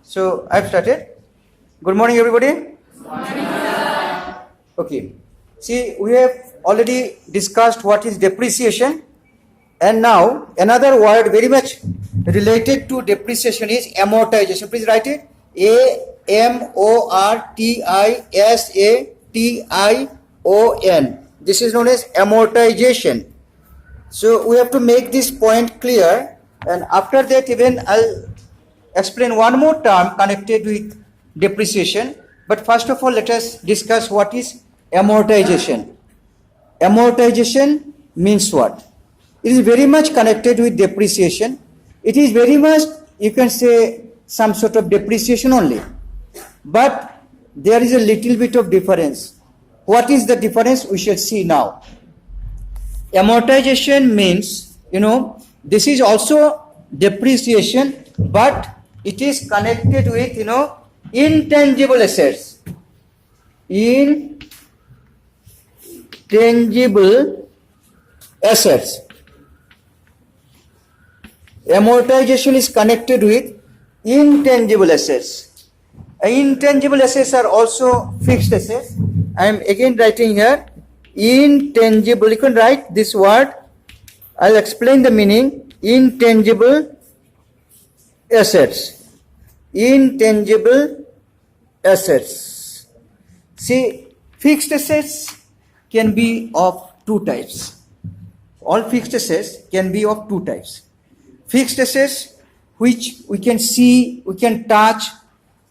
So I've started. Good morning, everybody. Okay. See, we have already discussed what is depreciation, and now another word very much related to depreciation is amortization. Please write it. AMortization. This is known as amortization. So we have to make this point clear, and after that even I'll explain one more term connected with depreciation. But first of all, let us discuss what is amortization. Amortization means what? It is very much connected with depreciation. It is very much, you can say, some sort of depreciation only. But there is a little bit of difference. What is the difference? We shall see now. Amortization means, this is also depreciation, but it is connected with, intangible assets. Intangible assets. Amortization is connected with intangible assets. Intangible assets are also fixed assets. I am again writing here intangible. You can write this word. I'll explain the meaning. Intangible assets. Intangible assets. See, fixed assets can be of two types. All fixed assets can be of two types. Fixed assets which we can see, we can touch,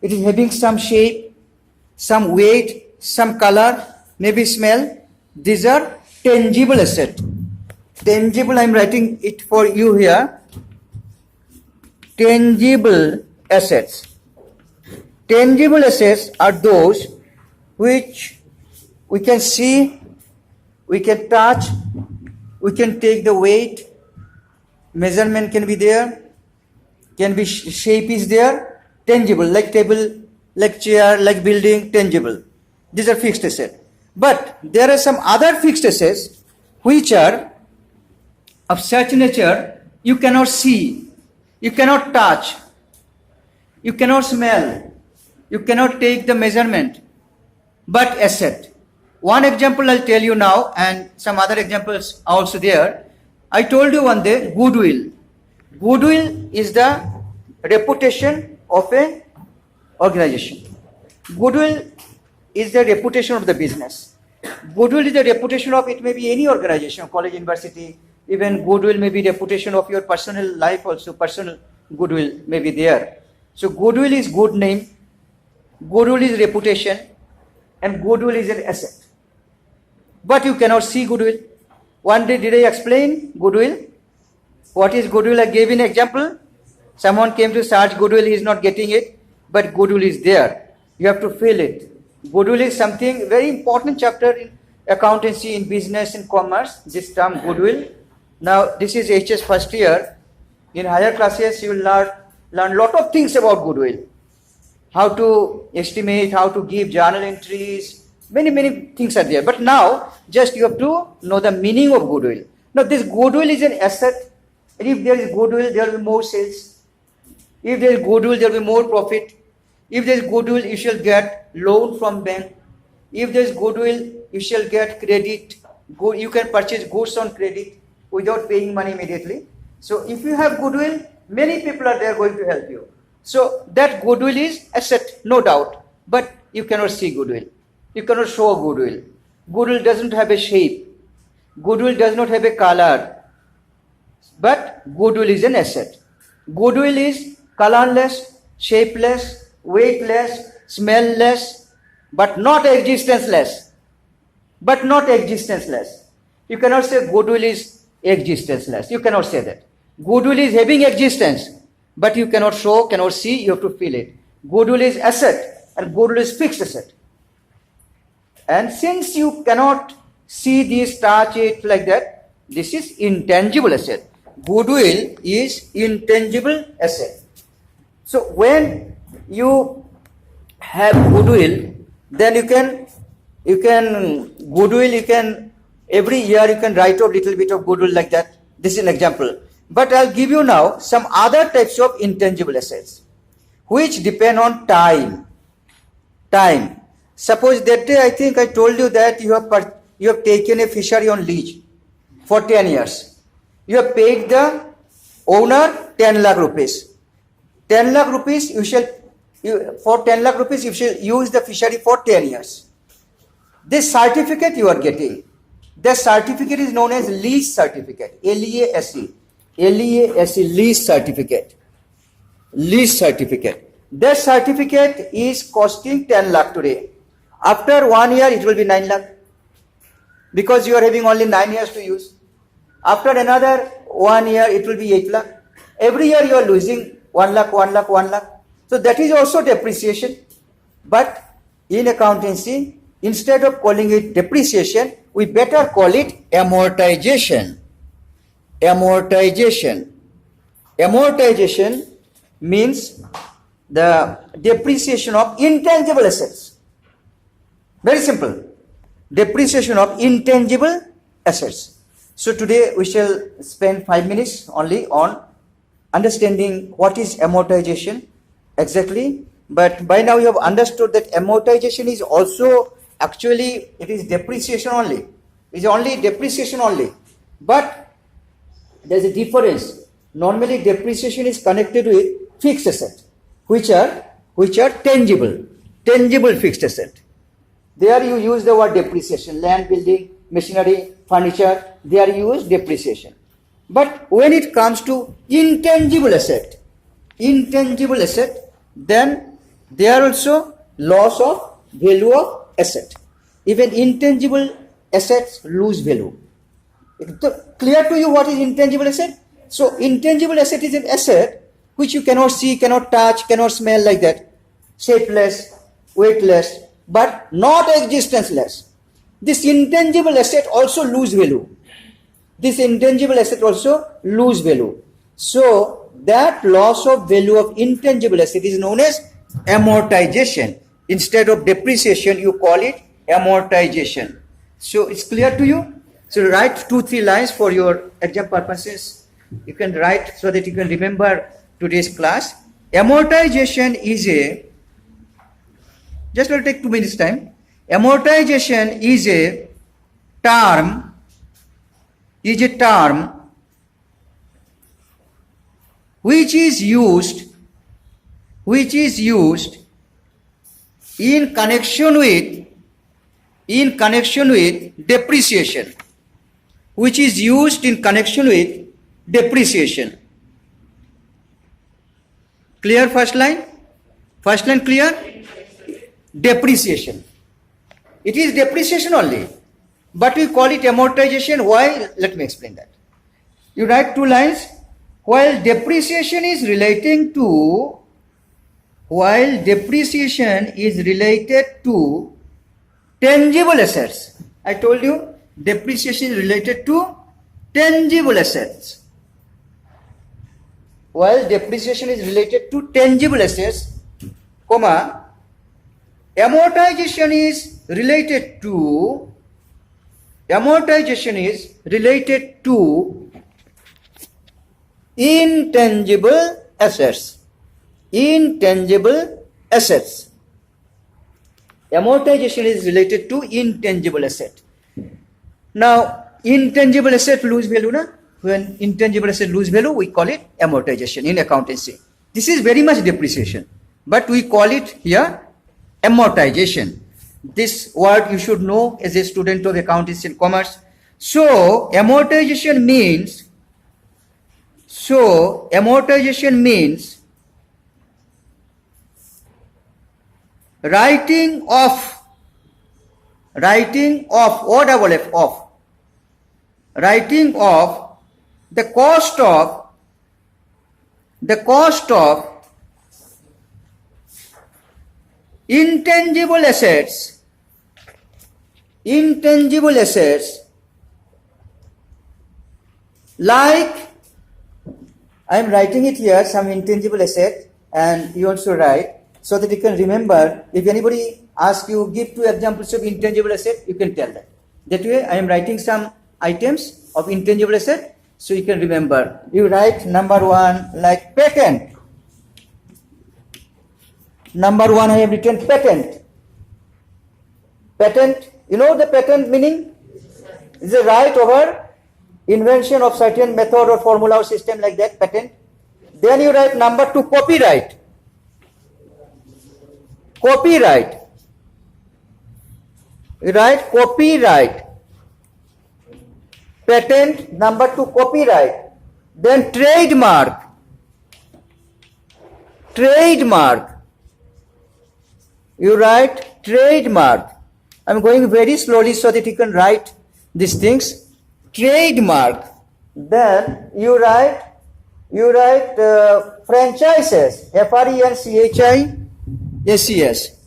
it is having some shape, some weight, some color, maybe smell. These are tangible assets. Tangible, I am writing it for you here. Tangible assets. Tangible assets are those which we can see, we can touch, we can take the weight, measurement can be there, can be shape is there, tangible, like table, like chair, like building, tangible. These are fixed assets. But there are some other fixed assets which are of such nature you cannot see, you cannot touch, you cannot smell, you cannot take the measurement, but asset. One example I'll tell you now, and some other examples are also there. I told you one day, goodwill. Goodwill is the reputation of an organization. Goodwill is the reputation of the business. Goodwill is the reputation of, it may be any organization, college, university, even goodwill may be reputation of your personal life also, personal goodwill may be there. So goodwill is good name, goodwill is reputation, and goodwill is an asset. But you cannot see goodwill. One day did I explain goodwill? What is goodwill? I gave an example. Someone came to search goodwill, he is not getting it, but goodwill is there. You have to feel it. Goodwill is something very important chapter in accountancy, in business, in commerce, this term goodwill. Now this is HS first year. In higher classes you will learn lot of things about goodwill. How to estimate, how to give journal entries, many things are there. But now just you have to know the meaning of goodwill. Now this goodwill is an asset. And if there is goodwill, there will be more sales. If there is goodwill, there will be more profit. If there is goodwill, you shall get loan from bank. If there is goodwill, you shall get credit. You can purchase goods on credit without paying money immediately. So if you have goodwill, many people are there going to help you. So that goodwill is asset, no doubt. But you cannot see goodwill. You cannot show goodwill. Goodwill doesn't have a shape. Goodwill does not have a color. But goodwill is an asset. Goodwill is colorless, shapeless, weightless, smellless, but not existenceless. But not existenceless. You cannot say goodwill is existenceless. You cannot say that. Goodwill is having existence, but you cannot show, cannot see, you have to feel it. Goodwill is asset, and goodwill is fixed asset. And since you cannot see this, touch it like that, this is intangible asset. Goodwill is intangible asset. So when you have goodwill, then you can every year you can write off little bit of goodwill like that. This is an example. But I'll give you now some other types of intangible assets. which depend on time. Time. Suppose that day I think I told you that you have taken a fishery on lease for 10 years. You have paid the owner 10 lakh rupees. 10 lakh rupees for 10 lakh rupees you shall use the fishery for 10 years. This certificate you are getting, the certificate is known as lease certificate, LEASE, lease certificate. Lease certificate. That certificate is costing 10 lakh today. After 1 year it will be 9 lakh because you are having only 9 years to use. After another 1 year it will be 8 lakh. Every year you are losing 1 lakh, 1 lakh, 1 lakh. So that is also depreciation. But in accountancy, instead of calling it depreciation, we better call it amortization. Amortization. Amortization means the depreciation of intangible assets. Very simple. Depreciation of intangible assets. So today we shall spend 5 minutes only on understanding what is amortization exactly. But by now you have understood that amortization is also actually it is depreciation only. It is only depreciation only. But there is a difference. Normally depreciation is connected with fixed assets, which are tangible fixed asset. There you use the word depreciation, land, building, machinery, furniture, there you use depreciation. But when it comes to intangible asset, then there are also loss of value of asset. Even intangible assets lose value. Clear to you what is intangible asset? So intangible asset is an asset which you cannot see, cannot touch, cannot smell like that. Shapeless, weightless, but not existenceless. This intangible asset also lose value. This intangible asset also lose value. So that loss of value of intangible asset is known as amortization. Instead of depreciation, you call it amortization. So it's clear to you? So write 2-3 lines for your exam purposes. You can write so that you can remember today's class. Amortization is a, just will take 2 minutes time. Amortization is a term which is used in connection with depreciation. Which is used in connection with depreciation. Clear first line? First line clear? Depreciation. It is depreciation only. But we call it amortization. Why? Let me explain that. You write 2 lines. While depreciation is related to tangible assets. I told you depreciation is related to tangible assets. While depreciation is related to tangible assets, comma, amortization is related to intangible assets. Amortization is related to intangible asset. Now, intangible asset lose value, na? When intangible asset lose value, we call it amortization in accountancy. This is very much depreciation, but we call it here amortization. This word you should know as a student of accountancy and commerce. So, amortization means writing off the cost of intangible assets like, I am writing it here, some intangible asset, and you also write so that you can remember. If anybody asks you, give 2 examples of intangible asset, you can tell that. That way I am writing some items of intangible asset so you can remember. You write number 1 like patent. Number 1 I have written patent. Patent, you know the patent meaning? It's a right over invention of certain method or formula or system like that, patent. Then you write number 2, copyright. Copyright. You write copyright. Patent, number 2, copyright. Then trademark. Trademark. You write trademark. I'm going very slowly so that you can write these things. Trademark. Then you write franchises. Franchises. Franchises.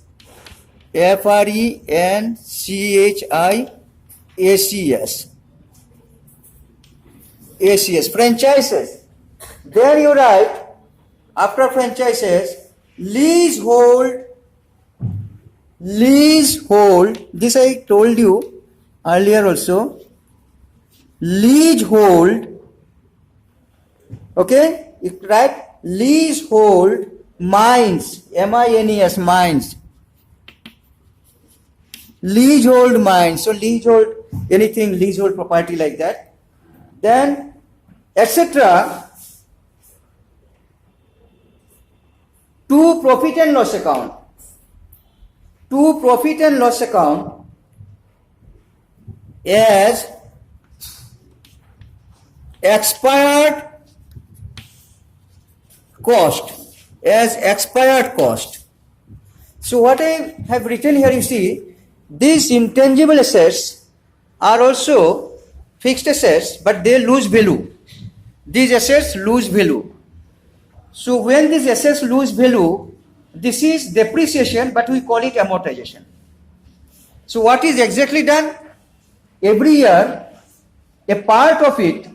Franchises. Then you write, after franchises, leasehold. Leasehold. This I told you earlier also. Leasehold. Okay? You write leasehold mines. M-I-N-E-S, mines. Leasehold mines. So leasehold, anything leasehold property like that. Then, etc. To profit and loss account. To profit and loss account as expired cost. As expired cost. So what I have written here, you see, these intangible assets are also fixed assets, but they lose value. These assets lose value. So when these assets lose value, this is depreciation, but we call it amortization. So what is exactly done? Every year, a part of it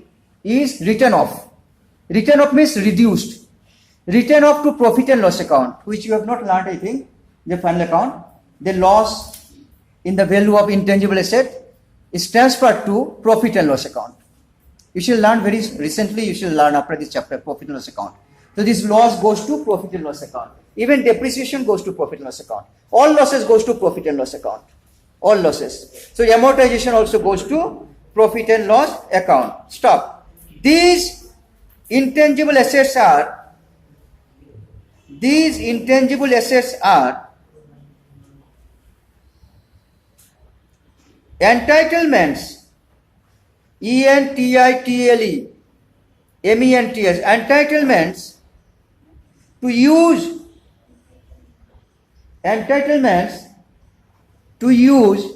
is written off. Written off means reduced. Written off to profit and loss account, which you have not learned, I think, the final account. The loss in the value of intangible asset is transferred to profit and loss account. You shall learn very recently, you shall learn after this chapter, profit and loss account. So this loss goes to profit and loss account. Even depreciation goes to profit and loss account. All losses goes to profit and loss account. All losses. So amortization also goes to profit and loss account. Stop. These intangible assets are entitlements. E-N-T-I-T-L-E. M-E-N-T-S. Entitlements to use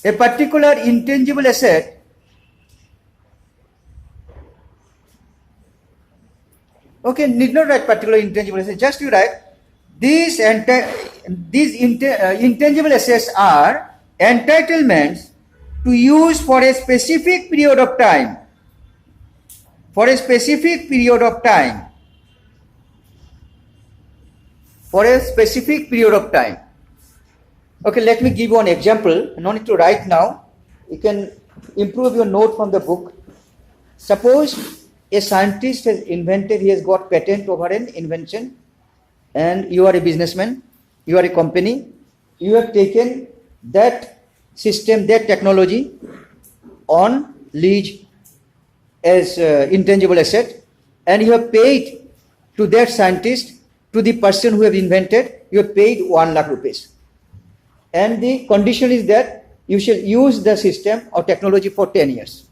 a particular intangible asset okay, need not write particular intangible asset, just you write these intangible assets are entitlements to use for a specific period of time. For a specific period of time. For a specific period of time. Okay, let me give you an example. No need to write now. You can improve your note from the book. Suppose a scientist has invented, he has got patent over an invention, and you are a businessman, you are a company, you have taken that system, that technology on lease as intangible asset, and you have paid to that scientist, to the person who have invented, you have paid 1 lakh rupees. And the condition is that you shall use the system or technology for 10 years.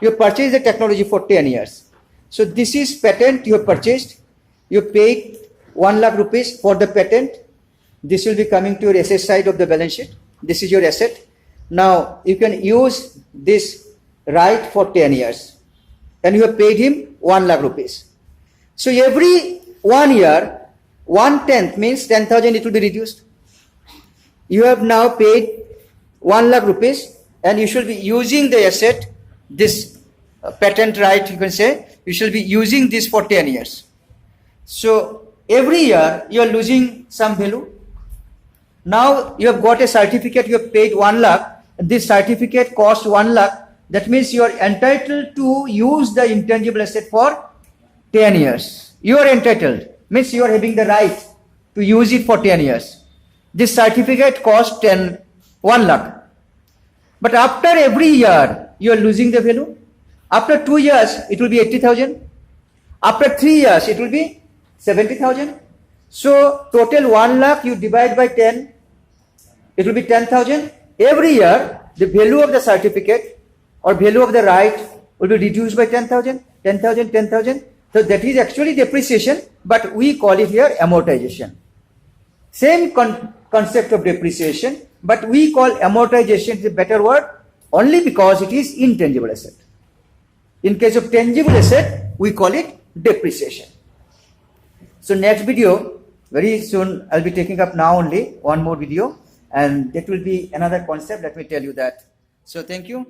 You have purchased the technology for 10 years. So this is patent you have purchased. You have paid 1 lakh rupees for the patent. This will be coming to your asset side of the balance sheet. This is your asset. Now you can use this right for 10 years. And you have paid him 1 lakh rupees. So every 1 year, 1/10 means 10,000 it will be reduced. You have now paid 1 lakh rupees and you should be using the asset, this patent right you can say, you shall be using this for 10 years. So every year you are losing some value. Now you have got a certificate, you have paid 1 lakh, this certificate cost 1 lakh, that means you are entitled to use the intangible asset for 10 years. You are entitled, means you are having the right to use it for 10 years. This certificate costs 1 lakh. But after every year, you are losing the value. After 2 years, it will be 80,000. After 3 years, it will be 70,000. So total 1 lakh you divide by 10, it will be 10,000. Every year, the value of the certificate or value of the right will be reduced by 10,000, 10,000, 10,000. So that is actually depreciation, but we call it here amortization. Same concept of depreciation, but we call amortization is a better word only because it is intangible asset. In case of tangible asset, we call it depreciation. So next video, very soon I'll be taking up now only one more video, and that will be another concept. Let me tell you that. So thank you.